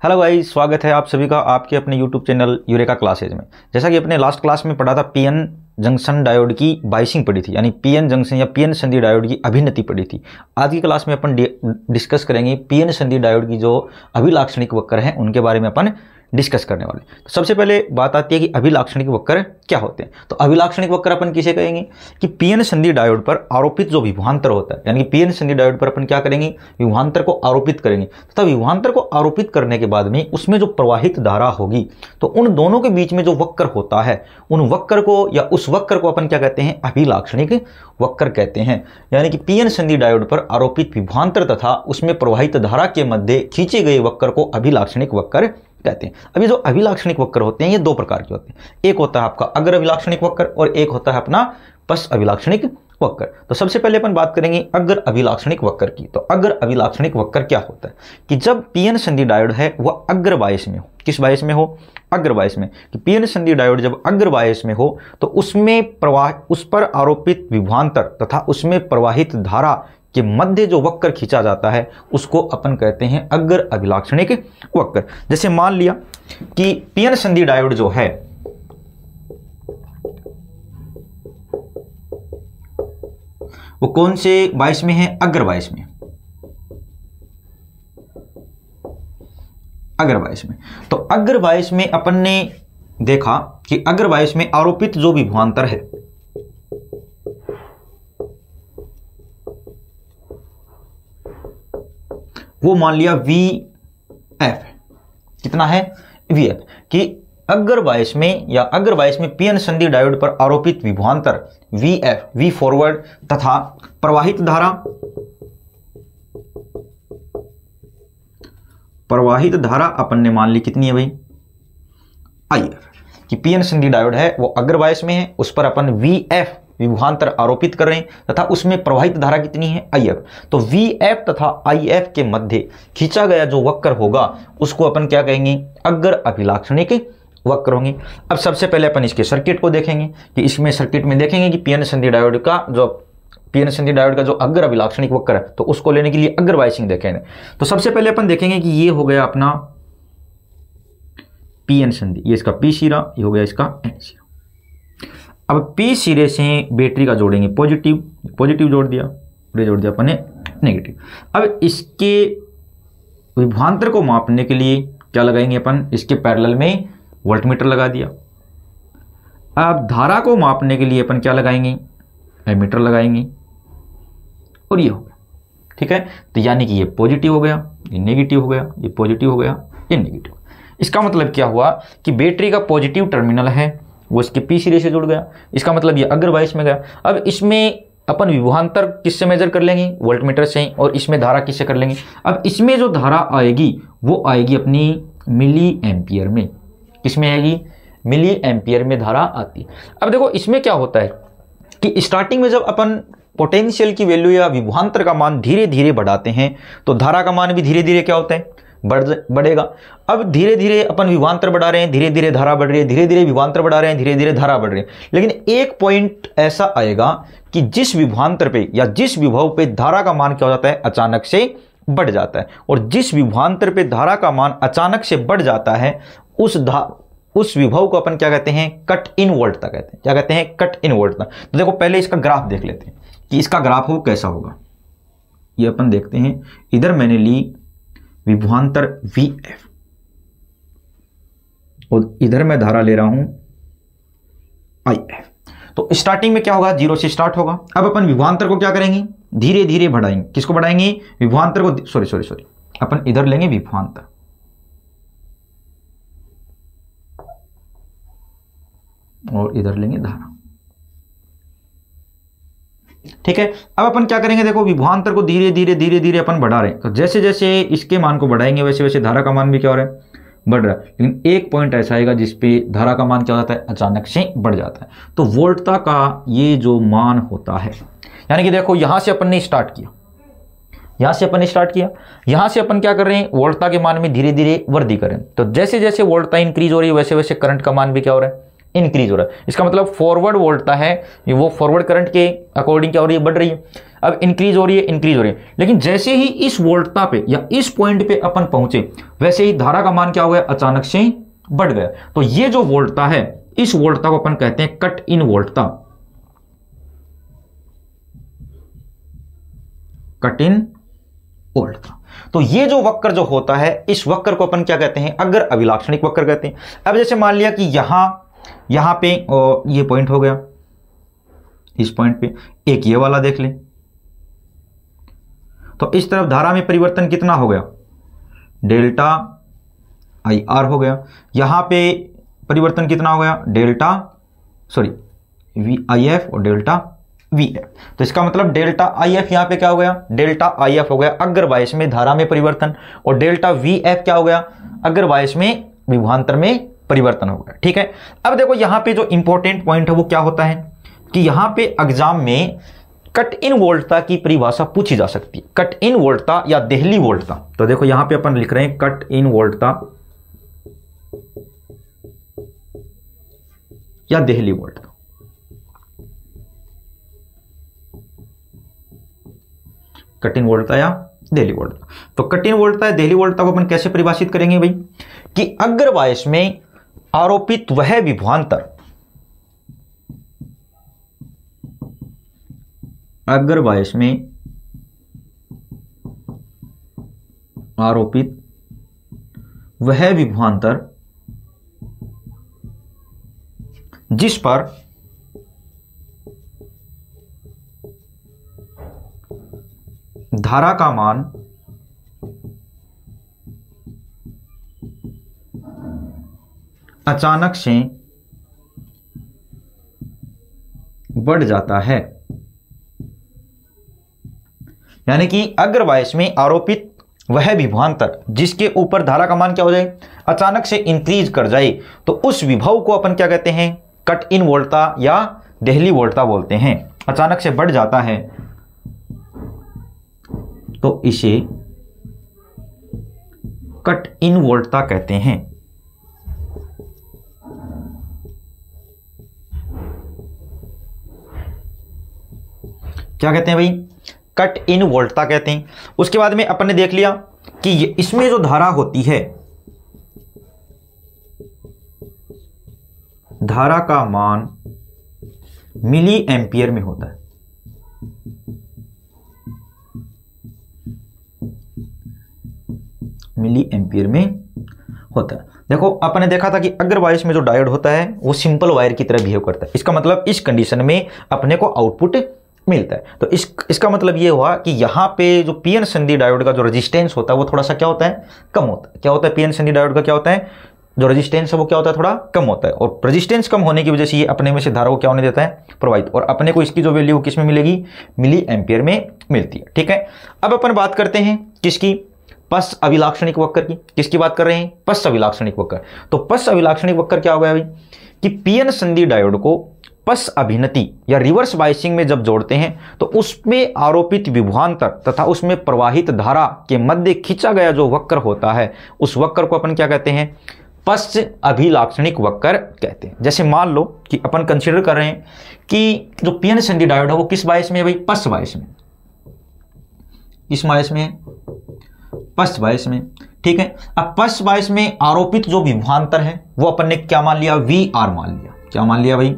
Hello भाई, स्वागत है आप सभी का आपके अपने यूट्यूब चैनल यूरेका क्लासेज में। जैसा कि अपने लास्ट क्लास में पढ़ा था, पीएन जंक्शन डायोड की बाइसिंग पढ़ी थी, यानी पीएन जंक्शन या पीएन संधि डायोड की अभिन्नति पढ़ी थी। आज की क्लास में अपन डिस्कस करेंगे पीएन संधि डायोड की जो अभिलाक्षणिक वक्र हैं उनके बारे में अपन डिस्कस करने वाले। तो सबसे पहले बात आती है कि अभिलाक्षणिक वक्र क्या होते हैं। तो अभिलाक्षणिक वक्र अपन किसे कहेंगे कि पीएन संधि डायोड पर आरोपित जो विभवांतर होता है, यानी कि पीएन संधि डायोड पर अपन क्या करेंगे, विभवांतर को आरोपित करेंगे तथा विभवांतर को आरोपित करने के बाद में उसमें जो प्रवाहित धारा होगी, तो उन दोनों के बीच में जो वक्र होता है, उन वक्र को या उस वक्र को अपन क्या कहते हैं, अभिलाक्षणिक वक्र कहते हैं। यानी कि पीएन संधि डायोड पर आरोपित विभवांतर तथा उसमें प्रवाहित धारा के मध्य खींचे गए वक्र को अभिलाक्षणिक वक्र कहते हैं। अभी जो अभिलाक्षणिक वक्र होते हैं ये दो प्रकार के होते हैं, एक होता है आपका अग्र अभिलाक्षणिक वक्र और एक होता है अपना पश्च अभिलाक्षणिक वक्र। तो सबसे पहले अपन बात करेंगे अग्र अभिलाक्षणिक वक्र की। तो अग्र अभिलाक्षणिक वक्र क्या होता है कि जब पीएन संधि डायोड है वह अग्र बायस में हो। किस बायस में हो? अग्र बायस में। कि पीएन संधि डायोड जब अग्र बायस में हो तो उसमें प्रवाह, उस पर आरोपित विभवांतर तथा उसमें प्रवाहित धारा के मध्य जो वक्र खींचा जाता है उसको अपन कहते हैं अग्र अभिलाक्षणिक वक्र। जैसे मान लिया कि पीएन संधि डायोड जो है वो कौन से बायस में है? अग्र बायस में। अग्र बायस में। तो अग्र बायस में अपन ने देखा कि अग्र बायस में आरोपित जो विभवांतर है वो मान लिया VF। कितना है? VF। कि अग्र बायस में या अग्र बायस में पीएन संधि डायोड पर आरोपित विभवांतर VF, V फॉरवर्ड तथा प्रवाहित धारा अपन ने मान ली कितनी है भाई? IF। कि पीएन संधि डायोड है वो अग्र बायस में है, उस पर अपन VF विभवांतर आरोपित कर रहे हैं तथा उसमें प्रवाहित धारा कितनी है? IF। तो VF तथा IF के मध्य खींचा गया जो वक्र होगा उसको अपन क्या कहेंगे? अग्र अभिलाक्षणिक वक्र होंगे। अब सबसे पहले अपन इसके सर्किट को देखेंगे कि इसमें सर्किट में देखेंगे कि पीएन संधि डायोड का जो अग्र अभिलाक्षणिक वक्र है तो उसको लेने के लिए अग्र बायसिंग देखेंगे। तो सबसे पहले अपन देखेंगे कि ये हो गया अपना पीएन संधि, ये इसका P सिरा, ये हो गया इसका N सिरा। अब P सिरे से बैटरी का जोड़ेंगे पॉजिटिव जोड़ दिया, जोड़ दिया अपन ने नेगेटिव। अब इसके विभवांतर को मापने के लिए क्या लगाएंगे अपन? इसके पैरेलल में वोल्टमीटर लगा दिया। अब धारा को मापने के लिए अपन क्या लगाएंगे? एमीटर लगाएंगे। और ये हो गया, ठीक है। तो यानी कि ये पॉजिटिव हो गया, ये नेगेटिव हो गया, ये पॉजिटिव हो गया, ये नेगेटिव। इसका मतलब क्या हुआ कि बैटरी का पॉजिटिव टर्मिनल है वो इसके P सिरे से जुड़ गया। इसका मतलब ये अग्र बायस में गया। अब इसमें अपन विभवांतर किससे मेजर कर लेंगे? वोल्टमीटर से। और इसमें धारा किससे कर लेंगे? अब इसमें जो धारा आएगी वो आएगी अपनी मिली एम्पियर में। किसमें आएगी? मिली एम्पियर में धारा आती है। अब देखो इसमें क्या होता है कि स्टार्टिंग में जब अपन पोटेंशियल की वैल्यू या विभवांतर का मान धीरे धीरे बढ़ाते हैं तो धारा का मान भी धीरे धीरे क्या होता है? बढ़ेगा। अब धीरे धीरे अपन विभवांतर बढ़ा रहे हैं, धीरे धीरे धारा बढ़ रही है, धीरे धीरे विभवांतर बढ़ा रहे हैं, धीरे धीरे धारा बढ़ रही है। लेकिन एक पॉइंट ऐसा आएगा कि जिस विभवांतर पे या जिस विभव पे धारा का मान क्या हो जाता है? अचानक से बढ़ जाता है। और जिस विभवांतर पे धारा का मान अचानक से बढ़ जाता है उस विभव को अपन क्या कहते हैं? कट इन वोल्टता कहते हैं। क्या कहते हैं? कट इन वोल्टता। तो देखो पहले इसका ग्राफ देख लेते हैं कि इसका ग्राफ हो कैसा होगा। ये अपन देखते हैं। इधर मैंने ली विभवांतर VF और इधर मैं धारा ले रहा हूं IF। तो स्टार्टिंग में क्या होगा? 0 से स्टार्ट होगा। अब अपन विभवांतर को क्या करेंगे? धीरे धीरे बढ़ाएंगे। किसको बढ़ाएंगे? विभवांतर को। सॉरी अपन इधर लेंगे विभवांतर और इधर लेंगे धारा, ठीक है। अब अपन क्या करेंगे? देखो विभवांतर को धीरे धीरे अपन बढ़ा रहे हैं। तो जैसे जैसे इसके मान को बढ़ाएंगे वैसे वैसे धारा का मान भी क्या हो रहा है? बढ़ रहा है। लेकिन एक पॉइंट ऐसा आएगा जिसपे धारा का मान क्या हो जाता है? अचानक से बढ़ जाता है। तो वोल्टता का ये जो मान होता है, यानी कि देखो यहां से अपन ने स्टार्ट किया, यहां से अपन क्या कर रहे हैं? वोल्टता के मान में धीरे धीरे वृद्धि करें। तो जैसे जैसे वोल्टता इंक्रीज हो रही है वैसे वैसे करंट का मान भी क्या हो रहा है? इंक्रीज हो रहा है। इसका मतलब फॉरवर्ड वोल्टता है वो फॉरवर्ड करंट के अकॉर्डिंग क्या हो रही है, बढ़ रही है। अब इंक्रीज हो रही है, इंक्रीज हो रही है, लेकिन जैसे ही इस वोल्टता पे या इस पॉइंट पे अपन पहुंचे वैसे ही धारा का मान क्या हो गया, अचानक से बढ़ गया। तो ये जो वोल्टता है इस वोल्टता को अपन कहते हैं कट इन वोल्टता, कट इन वोल्टता। तो ये जो वक्र जो होता है इस वक्र को अपन क्या कहते हैं, अग्र अभिलाक्षणिक वक्र कहते हैं। अब जैसे मान लिया कि यहां पे ये पॉइंट हो गया, इस पॉइंट पे एक ये वाला देख लें, तो इस तरफ धारा में परिवर्तन कितना हो गया, डेल्टा आई आर हो गया। यहां पे परिवर्तन कितना हो गया, वी आई एफ और डेल्टा वी एफ। तो इसका मतलब डेल्टा आई एफ यहां पे क्या हो गया, डेल्टा आई एफ हो गया अग्रवायस में धारा में परिवर्तन, और डेल्टा वी एफ क्या हो गया, अग्रवायस में विभवांतर में परिवर्तन हो गया। ठीक है, अब देखो यहां पे जो इंपॉर्टेंट पॉइंट है वो क्या होता है कि यहां पे एग्जाम में कट इन वोल्टता की परिभाषा पूछी जा सकती है, कट इन वोल्टता या देहली वोल्टता। तो देखो यहां पे अपन लिख रहे हैं कट इन वोल्टता या देहली वोल्टता। कट इन वोल्टता या देहली वोल्टता। तो कट इन वोल्टता या देहली वोल्टता को अपन कैसे परिभाषित करेंगे भाई, कि अग्रवायस में आरोपित वह विभवांतर, अग्रवायस में आरोपित वह विभवांतर जिस पर धारा का मान अचानक से बढ़ जाता है। यानी कि अग्रवायस में आरोपित वह विभवांतर जिसके ऊपर धारा का मान क्या हो जाए, अचानक से इंक्रीज कर जाए, तो उस विभव को अपन क्या कहते हैं, कट इन वोल्टता या देहली वोल्टता बोलते हैं। अचानक से बढ़ जाता है तो इसे कट इन वोल्टता कहते हैं। क्या कहते हैं भाई, कट इन वोल्टता कहते हैं। उसके बाद में अपन ने देख लिया कि इसमें जो धारा होती है, धारा का मान मिली एम्पियर में होता है। मिली एम्पियर में होता है। देखो अपन ने देखा था कि अग्रवायस में जो डायोड होता है वो सिंपल वायर की तरह बिहेव करता है। इसका मतलब इस कंडीशन में अपने को आउटपुट मिलता है। तो इसका मतलब ये हुआ कि यहाँ पे जो पीएन संधि डायोड का जो रेजिस्टेंस होता है वो थोड़ा सा क्या होता है, कम होता है। क्या होता है, पीएन संधि डायोड का क्या होता है, जो रेजिस्टेंस है वो क्या होता है, थोड़ा कम होता है। और रेजिस्टेंस कम होने की वजह से ये अपने में से धारा को क्या होने देता है, प्रवाहित। और अपने को इसकी जो वैल्यू किस में मिलेगी, मिली एम्पियर में मिलती है। ठीक है, अब अपन बात करते हैं किसकी, पश्च अभिलाक्षणिक वक्र की। किसकी बात कर रहे हैं, पश्च अभिलाक्षणिक वक्र। तो पश्च अभिलाक्षणिक वक्र क्या हो गया भाई, कि पीएन संधि डायोड को पश्च अभिनति या रिवर्स बायसिंग में जब जोड़ते हैं तो उसमें आरोपित विभवांतर तथा उसमें प्रवाहित धारा के मध्य खींचा गया जो वक्र होता है उस वक्र को अपन क्या कहते हैं, पश्च अभिलाक्षणिक वक्र कहते हैं। जैसे मान लो कि अपन कंसीडर कर रहे हैं कि जो पीएन संधि डायोड है वो किस बायस में है भाई, पश्च बायस में। किस बायस में, पश्च बायस में। ठीक है, अब पश्च बायस में आरोपित जो विभवांतर है वो अपन ने क्या मान लिया, वी आर मान लिया। क्या मान लिया भाई,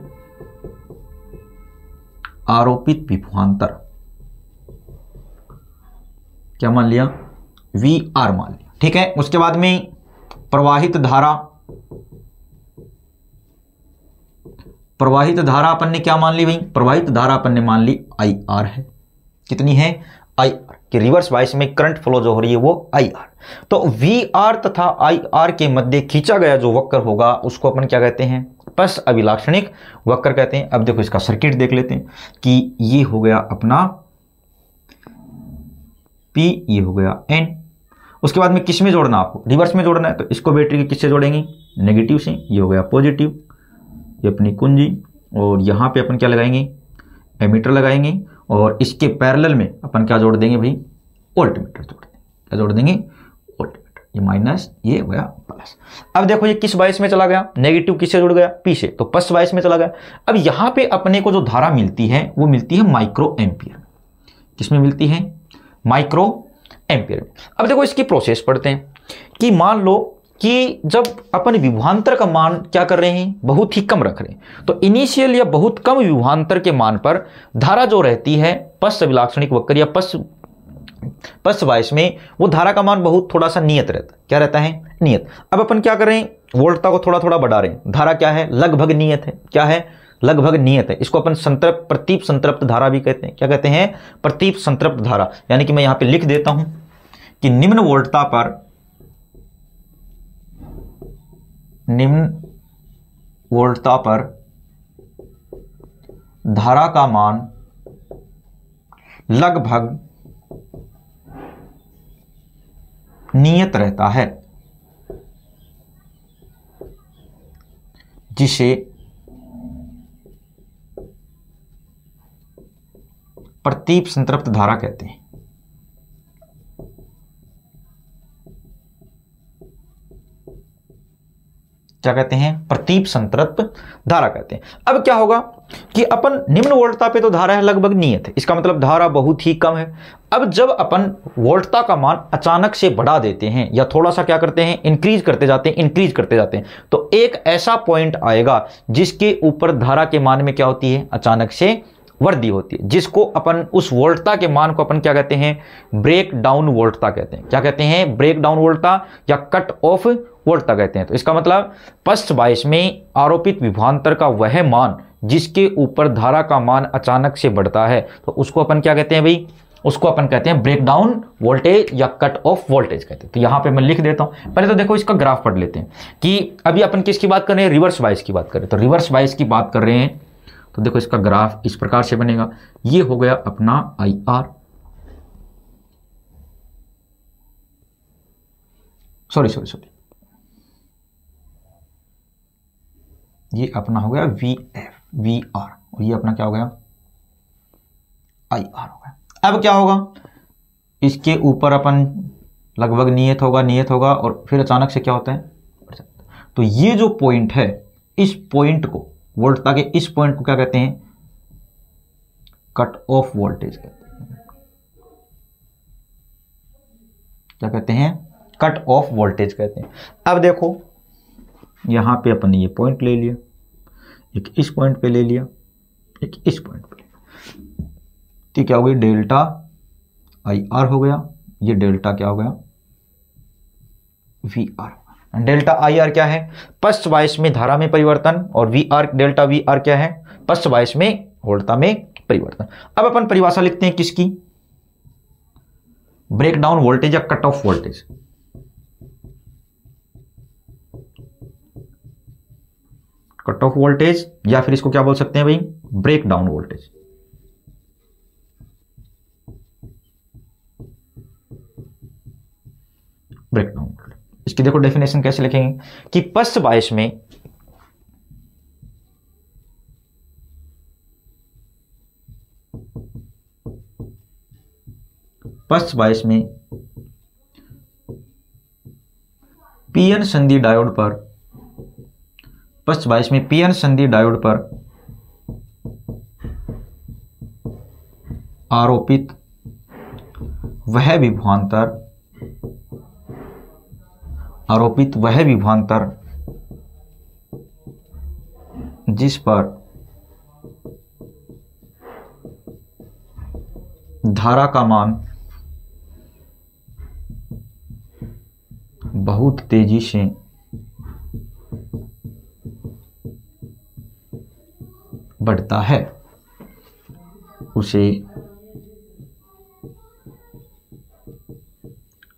आरोपित विभवांतर क्या मान लिया, वी आर मान लिया। ठीक है, उसके बाद में प्रवाहित धारा, प्रवाहित धारा अपन ने क्या मान ली भाई, प्रवाहित धारा अपन ने मान ली आई आर है। कितनी है, आई आर, कि रिवर्स बायस में करंट फ्लो जो हो रही है वो आई आर। तो वी आर तथा आई आर के मध्य खींचा गया जो वक्र होगा उसको अपन क्या कहते हैं, पश्च अभिलाक्षणिक वक्र कहते हैं। अब देखो इसका सर्किट देख लेते हैं कि ये हो गया अपना P, ये हो गया N। उसके बाद में किस में जोड़ना, आपको रिवर्स में जोड़ना है। तो इसको बैटरी के किससे जोड़ेंगे, नेगेटिव से। ये हो गया पॉजिटिव, ये अपनी कुंजी, और यहाँ पे अपन क्या लगाएंगे, एमीटर लगाएंगे, और इसके पैरेलल में अपन क्या जोड़ देंगे भाई, वोल्टमीटर जोड़ देंगे। क्या जोड़ देंगे, वोल्टमीटर। ये माइनस, ये हो गया प्लस। प्लस। अब देखो ये किस बायस में चला गया, नेगेटिव किससे जुड़ गया, पी से, तो प्लस बायस में चला गया। अब यहां पे अपने को जो धारा मिलती है वो मिलती है माइक्रो एम्पियर। किसमें मिलती है, माइक्रो एम्पियर। अब देखो इसकी प्रोसेस पढ़ते हैं कि मान लो कि जब अपन विभवांतर का मान क्या कर रहे हैं, बहुत ही कम रख रहे हैं, तो इनिशियल या बहुत कम विभवांतर के मान पर धारा जो रहती है पश्च अभिलाक्षणिक वक्र या पश्च बायस में, वो धारा का मान बहुत थोड़ा सा नियत रहता है। क्या रहता है, नियत। अब अपन क्या कर रहे हैं, वोल्टता को थोड़ा थोड़ा बढ़ा रहे हैं, धारा क्या है, लगभग नियत है। क्या है, लगभग नियत है। इसको अपन संतृप्त, प्रतीप संतृप्त धारा भी कहते हैं। क्या कहते हैं, प्रतीप संतृप्त धारा। यानी कि मैं यहां पे लिख देता हूं कि निम्न वोल्टता पर धारा का मान लगभग नियत रहता है, जिसे प्रतीप संतृप्त धारा कहते हैं। क्या कहते हैं, प्रतीप संतृप्त धारा कहते हैं। अब क्या होगा कि अपन निम्न वोल्टता पे तो धारा है लगभग नियत है, इसका मतलब धारा बहुत ही कम है। अब जब अपन वोल्टता का मान अचानक से बढ़ा देते हैं या थोड़ा सा क्या करते हैं, इंक्रीज करते जाते हैं, तो एक ऐसा पॉइंट आएगा जिसके ऊपर धारा के मान में क्या होती है, अचानक से वृद्धि होती है, जिसको अपन उस वोल्टता के मान को अपन क्या कहते हैं, ब्रेक डाउन वोल्टता कहते हैं। क्या कहते हैं, ब्रेक डाउन वोल्टता या कट ऑफ वोल्टता कहते हैं। तो इसका मतलब पश्च बायस में आरोपित विभवांतर का वह मान जिसके ऊपर धारा का मान अचानक से बढ़ता है, तो उसको अपन क्या कहते हैं भाई, उसको अपन कहते हैं ब्रेक डाउन वोल्टेज या कट ऑफ वोल्टेज कहते हैं। तो यहां पे मैं लिख देता हूं। पहले तो देखो इसका ग्राफ पढ़ लेते हैं कि अभी अपन किसकी बात कर रहे हैं, रिवर्स बायस की बात कर रहे हैं। तो रिवर्स बायस की बात कर रहे हैं तो देखो इसका ग्राफ इस प्रकार से बनेगा। ये हो गया अपना IR, सॉरी, ये अपना हो गया VR, और ये अपना क्या हो गया, IR हो गया। अब क्या होगा, इसके ऊपर अपन लगभग नियत होगा और फिर अचानक से क्या होता है, तो ये जो पॉइंट है, इस पॉइंट को, वोल्टता के इस पॉइंट को क्या कहते हैं, कट ऑफ वोल्टेज कहते हैं। क्या कहते हैं, कट ऑफ वोल्टेज कहते हैं। अब देखो यहां पे अपन ने ये पॉइंट ले लिया, एक इस पॉइंट पे ले लिया, एक इस पॉइंट पे ले लिया, तो क्या हो गई, डेल्टा IR हो गया, ये डेल्टा क्या हो गया, VR। डेल्टा IR क्या है, पश्च बायस में धारा में परिवर्तन, और डेल्टा VR क्या है, पश्च बायस में वोल्टता में परिवर्तन। अब अपन परिभाषा लिखते हैं किसकी, ब्रेक डाउन वोल्टेज या cut off voltage. Cut off voltage, या फिर इसको क्या बोल सकते हैं भाई, breakdown voltage. Breakdown voltage, इसकी देखो डेफिनेशन कैसे लिखेंगे कि पश्च बायस में पीएन संधि डायोड पर, पश्च बायस में पीएन संधि डायोड पर आरोपित वह विभवांतर जिस पर धारा का मान बहुत तेजी से बढ़ता है, उसे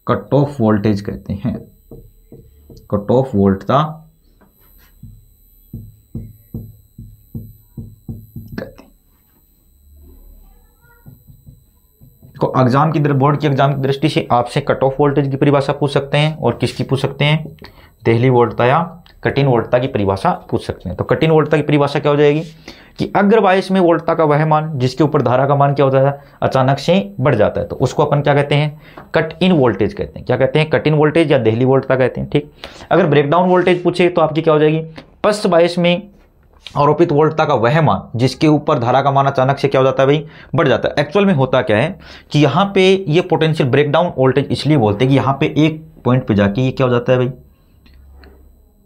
कट ऑफ वोल्टेज कहते हैं। कट ऑफ वोल्टता कहते हैं। तो एग्जाम की बोर्ड की एग्जाम की दृष्टि से आपसे कट ऑफ वोल्टेज की परिभाषा पूछ सकते हैं, और किसकी पूछ सकते हैं, देहली वोल्टता या कठिन वोल्टता की परिभाषा पूछ सकते हैं। तो कठिन वोल्टता की परिभाषा क्या हो जाएगी, कि अग्रवाइश में वोल्टता का वह मान जिसके ऊपर धारा का मान क्या होता है, अचानक से बढ़ जाता है, तो उसको अपन क्या कहते हैं, कट इन वोल्टेज कहते हैं। क्या कहते हैं, कट इन वोल्टेज या देहली वोल्टता कहते हैं। ठीक, अगर ब्रेकडाउन वोल्टेज पूछे तो आपकी क्या हो जाएगी, पश्च बायस में आरोपित वोल्टता का वह मान जिसके ऊपर धारा का मान अचानक से क्या हो जाता है भाई, बढ़ जाता है। एक्चुअल में होता क्या है कि यहाँ पे ये पोटेंशियल ब्रेकडाउन वोल्टेज इसलिए बोलते हैं कि यहाँ पे एक पॉइंट पे जाके ये क्या हो जाता है भाई,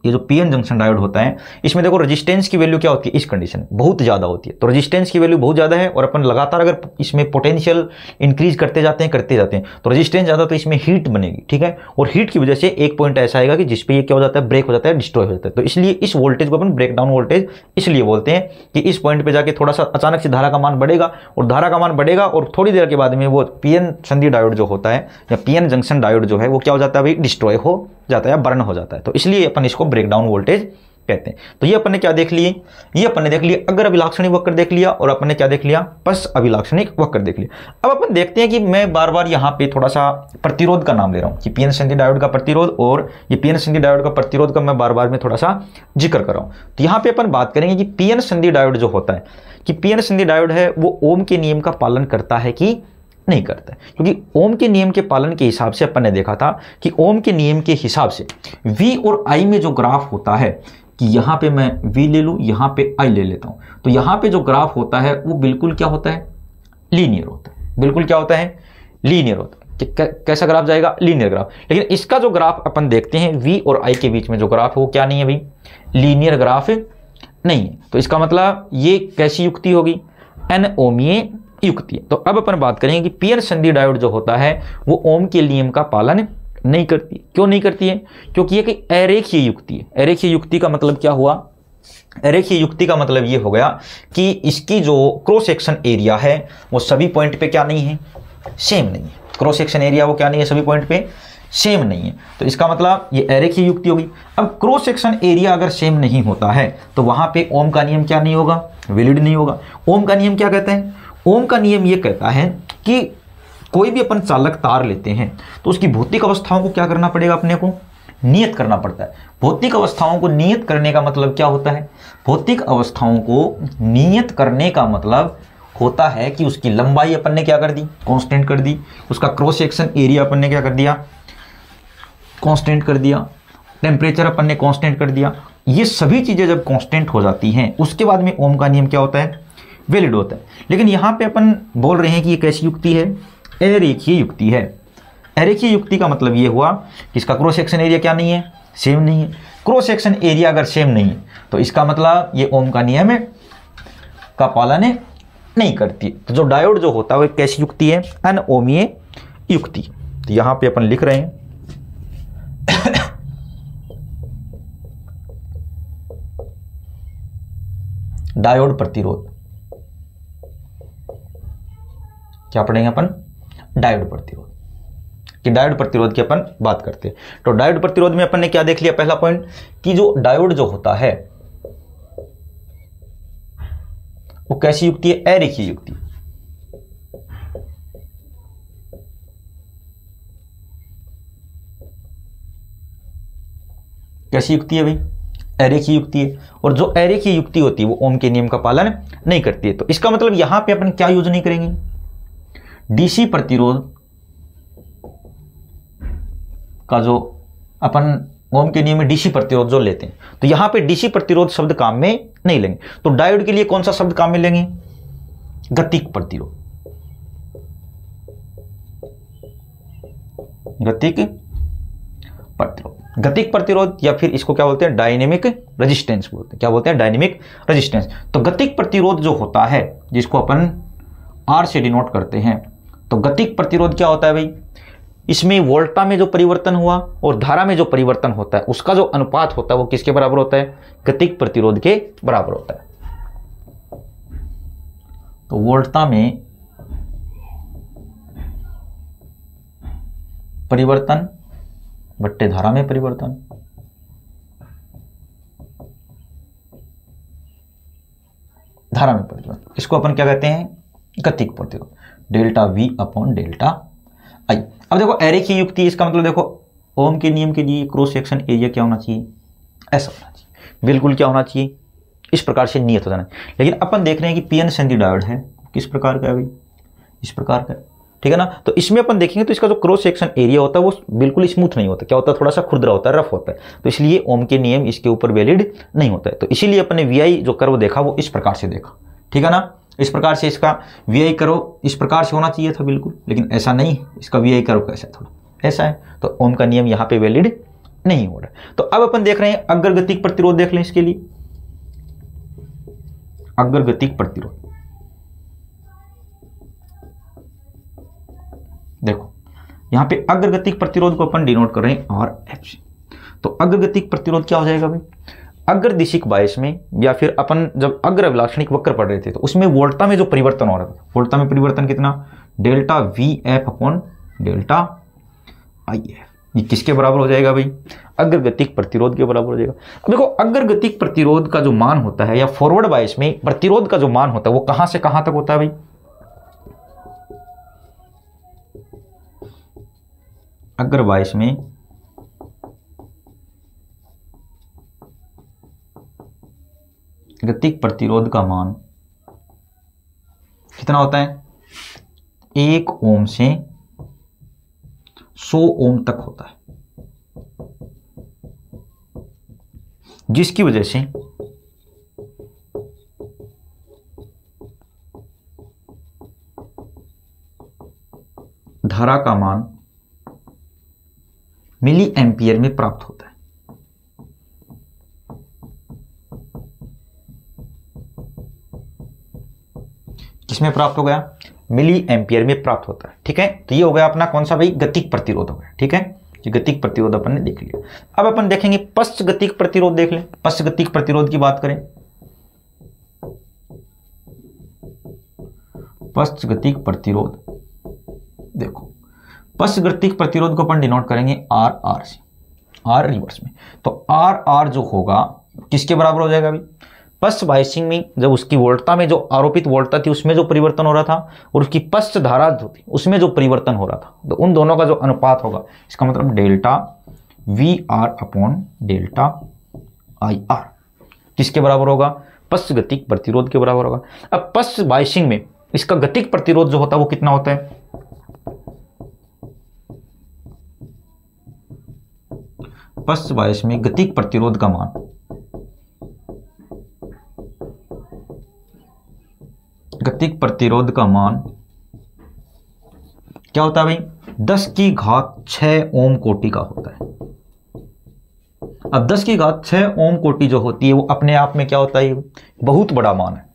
ये जो पीएन जंक्शन डायोड होता है इसमें देखो रेजिस्टेंस की वैल्यू क्या होती है, इस कंडीशन में बहुत ज़्यादा होती है। तो रेजिस्टेंस की वैल्यू बहुत ज़्यादा है और अपन लगातार अगर इसमें पोटेंशियल इंक्रीज करते जाते हैं तो रेजिस्टेंस ज़्यादा, तो इसमें हीट बनेगी। ठीक है, और हीट की वजह से एक पॉइंट ऐसा आएगा कि जिसपे ये क्या हो जाता है, ब्रेक हो जाता है, डिस्ट्रॉय हो जाता है। तो इसलिए इस वोल्टेज को अपन ब्रेकडाउन वोल्टेज इसलिए बोलते हैं कि इस पॉइंट पर जाके थोड़ा सा अचानक से धारा का मान बढ़ेगा, और धारा का मान बढ़ेगा और थोड़ी देर के बाद में वो पीएन संधि डायोड जो होता है या पीएन जंक्शन डायोड जो है वो क्या हो जाता है भाई, डिस्ट्रॉय हो जाता है या बर्न हो जाता है। तो इसलिए अपन इसको ब्रेकडाउन वोल्टेज कहते हैं। तो ये अपन ने क्या देख लिए, ये अपन ने देख लिया अग्र अभिलाक्षणिक वक्र देख लिया, और अपन ने क्या देख लिया, पश्च अभिलाक्षणिक वक्र देख लिया। अब अपन देखते हैं कि मैं बार बार यहाँ पे थोड़ा सा प्रतिरोध का नाम ले रहा हूँ कि पीएन संधि डायोड का प्रतिरोध और ये पीएन संधि डायोड का प्रतिरोध का मैं बार बार में थोड़ा सा जिक्र कर रहा हूँ। तो यहाँ पे अपन बात करेंगे कि पीएन संधि डायोड जो होता है, कि पीएन संधि डायोड है वो ओम के नियम का पालन करता है कि नहीं करता है। क्योंकि ओम के नियम के पालन के हिसाब से अपन ने देखा था कि ओम के नियम के हिसाब से V और I में जो ग्राफ होता है, कि यहाँ पे मैं V ले लूँ, यहाँ पे I ले लेता हूँ, तो यहाँ पे जो ग्राफ होता है वो बिल्कुल क्या होता है, लीनियर होता है। बिल्कुल क्या होता है, लीनियर होता है। कैसा ग्राफ जाएगा, लीनियर ग्राफ। लेकिन इसका जो ग्राफ अपन देखते हैं V और I के बीच में जो ग्राफ है वो क्या नहीं है भाई, लीनियर ग्राफ नहीं है। तो इसका मतलब ये कैसी युक्ति होगी, अनओमीय युक्ति है। तो अब अपन बात करेंगे कि पीएन संधि डायोड जो होता है वो ओम के नियम का पालन नहीं करती। क्यों नहीं करती है, क्योंकि ये कि अरेखीय युक्ति है। अरेखीय युक्ति का मतलब क्या हुआ, अरेखीय युक्ति का मतलब ये हो गया कि इसकी जो क्रॉस सेक्शन एरिया है वो सभी पॉइंट पे क्या नहीं है, सेम नहीं है। क्रॉस सेक्शन एरिया वो क्या नहीं है, सभी पॉइंट पे सेम नहीं है। तो इसका मतलब ये अरेखीय युक्ति होगी। अब क्रॉस सेक्शन एरिया अगर सेम नहीं होता है तो वहां पे ओम का नियम क्या नहीं होगा, वैलिड नहीं होगा। ओम का नियम क्या कहते हैं, ओम का नियम ये कहता है कि कोई भी अपन चालक तार लेते हैं तो उसकी भौतिक अवस्थाओं को क्या करना पड़ेगा, अपने को नियत करना पड़ता है। भौतिक अवस्थाओं को नियत करने का मतलब क्या होता है, भौतिक अवस्थाओं को नियत करने का मतलब होता है कि उसकी लंबाई अपन ने क्या कर दी, कांस्टेंट कर दी, उसका क्रॉस सेक्शन एरिया अपन ने क्या कर दिया, कांस्टेंट कर दिया, टेम्परेचर अपन ने कांस्टेंट कर दिया। ये सभी चीजें जब कांस्टेंट हो जाती हैं उसके बाद में ओम का नियम क्या होता है, वैलिड होता है। लेकिन यहाँ पे अपन बोल रहे हैं कि ये कैसी युक्ति है, अरेखीय युक्ति है। अरेखीय युक्ति का मतलब ये हुआ कि इसका क्रॉस सेक्शन एरिया क्या नहीं है, सेम नहीं है। क्रॉस सेक्शन एरिया अगर सेम नहीं है तो इसका मतलब ये ओम का नियम का पालन नहीं करती। तो जो डायोड जो होता है वो कैसी युक्ति है, अनओमीय युक्ति। तो यहाँ पे अपन लिख रहे हैं डायोड प्रतिरोध, क्या पढ़ेंगे अपन, डायोड प्रतिरोध। कि डायोड प्रतिरोध की अपन बात करते हैं। तो डायोड प्रतिरोध में अपन ने क्या देख लिया, पहला पॉइंट कि जो डायोड जो होता है वो कैसी युक्ति है, अरेखीय युक्ति। कैसी युक्ति है भाई, अरेखीय युक्ति है। और जो अरेखीय युक्ति होती है वो ओम के नियम का पालन नहीं करती है। तो इसका मतलब यहां पे अपन क्या यूज नहीं करेंगे, डीसी प्रतिरोध का जो अपन ओम के नियम में डीसी प्रतिरोध जो लेते हैं, तो यहां पे डीसी प्रतिरोध शब्द काम में नहीं लेंगे। तो डायोड के लिए कौन सा शब्द काम में लेंगे, गतिक प्रतिरोध। गतिक प्रतिरोध, गतिक प्रतिरोध या फिर इसको क्या बोलते हैं, डायनेमिक रेजिस्टेंस बोलते हैं। क्या बोलते हैं, डायनेमिक रेजिस्टेंस। तो गतिक प्रतिरोध जो होता है जिसको अपन आर से डिनोट करते हैं, तो गतिक प्रतिरोध क्या होता है भाई, इसमें वोल्टा में जो परिवर्तन हुआ और धारा में जो परिवर्तन होता है उसका जो अनुपात होता है वो किसके बराबर होता है, गतिक प्रतिरोध के बराबर होता है। तो वोल्टा में परिवर्तन बट्टे धारा में परिवर्तन, धारा में परिवर्तन, इसको अपन क्या कहते हैं, गतिक प्रतिरोध, डेल्टा वी अपॉन डेल्टा आई। अब देखो अरेखीय युक्ति, इसका मतलब देखो ओम के नियम के लिए क्रॉस सेक्शन एरिया क्या होना चाहिए, ऐसा होना चाहिए, बिल्कुल क्या होना चाहिए, इस प्रकार से नियत हो जाना है। लेकिन अपन देख रहे हैं कि पीएन संधि डायोड है किस प्रकार का है भाई, इस प्रकार का, ठीक है ना। तो इसमें अपन देखेंगे तो इसका जो क्रॉस सेक्शन एरिया होता है वो बिल्कुल स्मूथ नहीं होता, क्या होता है, थोड़ा सा खुरदरा होता है, रफ होता है। तो इसलिए ओम के नियम इसके ऊपर वैलिड नहीं होता है। तो इसीलिए अपने वीआई जो कर्व देखा वो इस प्रकार से देखा, ठीक है ना। इस प्रकार से इसका वीआई कर्व इस प्रकार से होना चाहिए था बिल्कुल, लेकिन ऐसा नहीं है। इसका वीआई कर्व कैसा है, थोड़ा ऐसा है। तो ओम का नियम यहाँ पे वैलिड नहीं हो रहा है। तो अब अपन देख रहे हैं अग्रगतिक प्रतिरोध देख लें इसके लिए। अग्रगतिक प्रतिरोध देखो, यहां पे अग्रगतिक प्रतिरोध को अपन डिनोट कर रहे हैं आर एफ से। तो अग्रगतिक प्रतिरोध क्या हो जाएगा भाई, अग्रदिशिक बायस में या फिर अपन जब अग्र अभिलाक्षणिक वक्र पढ़ रहे थे तो उसमें वोल्टा में जो परिवर्तन हो रहा था, वोल्टा में परिवर्तन कितना, delta V F upon delta I F, ये किसके बराबर हो जाएगा भाई, अग्रगतिक प्रतिरोध के बराबर हो जाएगा। अब देखो अग्रगतिक प्रतिरोध का जो मान होता है या फॉरवर्ड बायस में प्रतिरोध का जो मान होता है वो कहां से कहां तक होता है भाई, अग्र बायस में गतिक प्रतिरोध का मान कितना होता है, 1 ओम से 100 ओम तक होता है, जिसकी वजह से धारा का मान मिली एम्पियर में प्राप्त होता है। किसमें प्राप्त हो गया, मिली एम्पियर में प्राप्त होता है, ठीक है। तो ये हो गया अपना कौन सा भाई, गतिक प्रतिरोध हो गया, ठीक है। ये गतिक प्रतिरोध अपन ने देख लिया। अब अपन देखेंगे पश्च गतिक प्रतिरोध देख लें। पश्च गतिक प्रतिरोध की बात करें, पश्च गतिक प्रतिरोध देखो, पश्च गतिक प्रतिरोध को अपन डिनोट करेंगे आर आर से, आर रिवर्स में। तो आर आर जो होगा किसके बराबर हो जाएगा भाई, पश्च बायसिंग में जब उसकी वोल्टता में जो आरोपित वोल्टता थी उसमें जो परिवर्तन हो रहा था और उसकी पश्च धारा जो थी उसमें जो परिवर्तन हो रहा था, तो उन दोनों का जो अनुपात होगा, इसका मतलब delta V R upon delta I R किसके बराबर होगा, पश्च गतिक प्रतिरोध के बराबर होगा। अब पश्च बायसिंग में इसका गतिक प्रतिरोध जो होता है वो कितना होता है, पश्च बायस में गतिक प्रतिरोध का मान गतिक प्रतिरोध का मान क्या होता है भाई, 10 की घात 6 ओम कोटि का होता है। अब 10 की घात 6 ओम कोटि जो होती है वो अपने आप में क्या होता है, बहुत बड़ा मान है।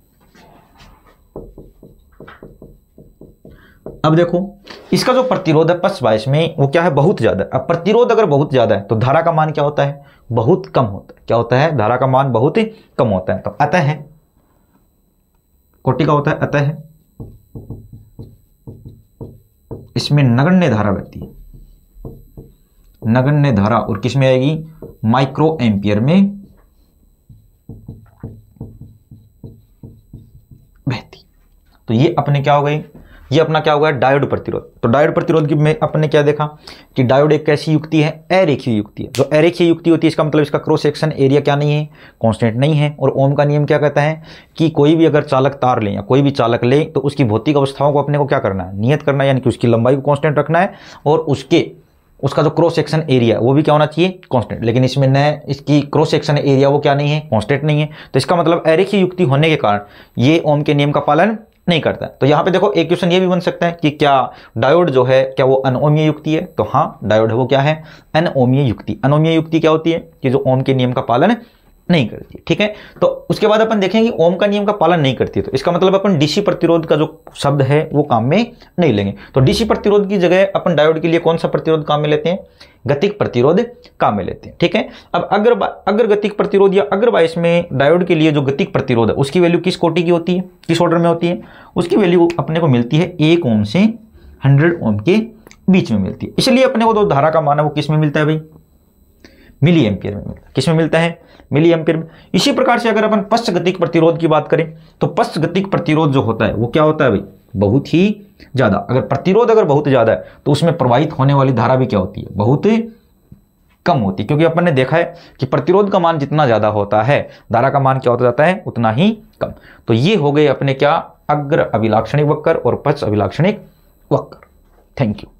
अब देखो इसका जो प्रतिरोध है पश्च बायस में वो क्या है, बहुत ज्यादा है। अब प्रतिरोध अगर बहुत ज्यादा है तो धारा का मान क्या होता है, बहुत कम होता है। क्या होता है, धारा का मान बहुत ही कम होता है। तो अतः है कोटि का होता है, अतः इसमें नगण्य धारा बहती है, नगण्य धारा, और किस में आएगी, माइक्रो एम्पियर में बहती। तो ये अपने क्या हो गई, ये अपना क्या होगा, डायोड प्रतिरोध। तो डायोड प्रतिरोध की में अपने क्या देखा कि डायोड एक कैसी युक्ति है, अरेखीय युक्ति है। जो अरेखीय युक्ति होती है इसका मतलब इसका क्रॉस सेक्शन एरिया क्या नहीं है, कांस्टेंट नहीं है। और ओम का नियम क्या कहता है कि कोई भी अगर चालक तार ले या कोई भी चालक ले तो उसकी भौतिक अवस्थाओं को अपने को क्या करना है, नियत करना है, यानी कि उसकी लंबाई को कांस्टेंट रखना है और उसका जो क्रॉस सेक्शन एरिया वो भी क्या होना चाहिए, कांस्टेंट। लेकिन इसमें न इसकी क्रॉस सेक्शन एरिया वो क्या नहीं है, कांस्टेंट नहीं है। तो इसका मतलब अरेखीय युक्ति होने के कारण ये ओम के नियम का पालन नहीं करता है। तो यहां पे देखो एक क्वेश्चन ये भी बन सकता है कि क्या डायोड जो है क्या वो अनओमीय युक्ति है, तो हाँ डायोड है वो क्या है, अनओमीय युक्ति। अनओमीय युक्ति क्या होती है कि जो ओम के नियम का पालन नहीं करती, ठीक है। तो उसके बाद अपन देखेंगे ओम का नियम का पालन नहीं करती है, तो इसका मतलब अपन डीसी प्रतिरोध का जो शब्द है वो काम में नहीं लेंगे। तो डीसी प्रतिरोध की जगह अपन डायोड के लिए कौन सा प्रतिरोध काम में लेते हैं, गतिक प्रतिरोध काम में लेते हैं, ठीक है। अब अग्र गतिक प्रतिरोध या अग्र बायस में डायोड के लिए जो गतिक प्रतिरोध है उसकी वैल्यू किस कोटि की होती है, किस ऑर्डर में होती है, उसकी वैल्यू अपने को मिलती है 1 ओम से 100 ओम के बीच में मिलती है। इसलिए अपने को जो धारा का मान है वो किस में मिलता है भाई, मिली एम्पियर में मिलता है। किस में मिलता है, मिली एम्पियर में। इसी प्रकार से अगर अपन पश्च गतिक प्रतिरोध की बात करें तो पश्च गतिक प्रतिरोध जो होता है वो क्या होता है भाई, बहुत ही ज्यादा। अगर प्रतिरोध अगर बहुत ज्यादा है तो उसमें प्रवाहित होने वाली धारा भी क्या होती है, बहुत कम होती, क्योंकि अपन ने देखा है कि प्रतिरोध का मान जितना ज्यादा होता है धारा का मान क्या होता जाता है उतना ही कम। तो ये हो गए अपने क्या, अग्र अभिलाक्षणिक वक्र और पश्च अभिलाक्षणिक वक्र। Thank you.